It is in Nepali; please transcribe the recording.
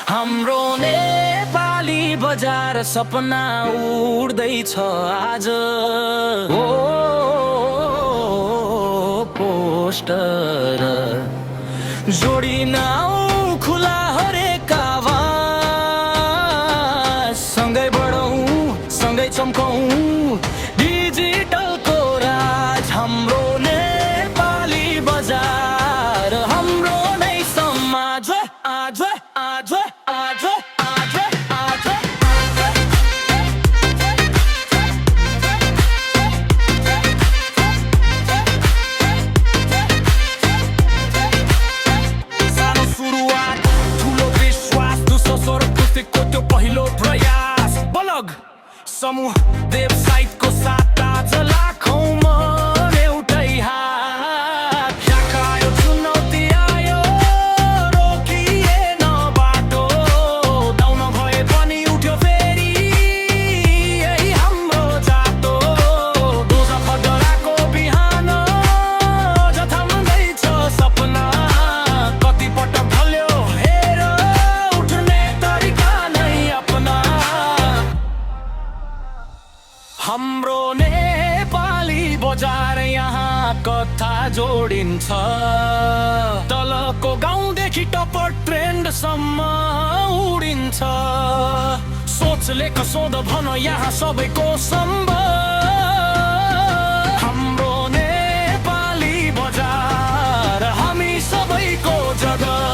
हाम्रो नेपाली बजार सपना उड्दैछ आज। ओ पोस्टर जोडिन आऊ खुला हरेक आवाज, सँगै बढौँ सँगै चम्कौँ डिजिटलको राज। हाम्रो नेपाली बजार हाम्रो नै समाज। आज आज आज आज आज सानो सुरुवात ठुलो विश्वास, दोस्रो स्वर पुस्तिकको त्यो पहिलो प्रयास। ब्लग समूह वेबसाइटको साथ आज लाखौँ मन एउटै हात। याक आयो चुनौती आयो रोकिएन बाटो, दाउन भए पनि उठ्यो फेरि यही हाम्रो जातो। दोजा फडराको बिहान जथाम्दैछ सपना, कति पटक ढल्यो हेर उठ्ने तरिका नै अपना। हाम्रो नेपाली बजार यहाँ कथा जोडिन्छ, तलको गाउँदेखि टप ट्रेन्डसम्म उडिन्छ। सोचले कसोध भन यहाँ सबैको सम्भव। हाम्रो नेपाली बजार हामी सबैको जगह।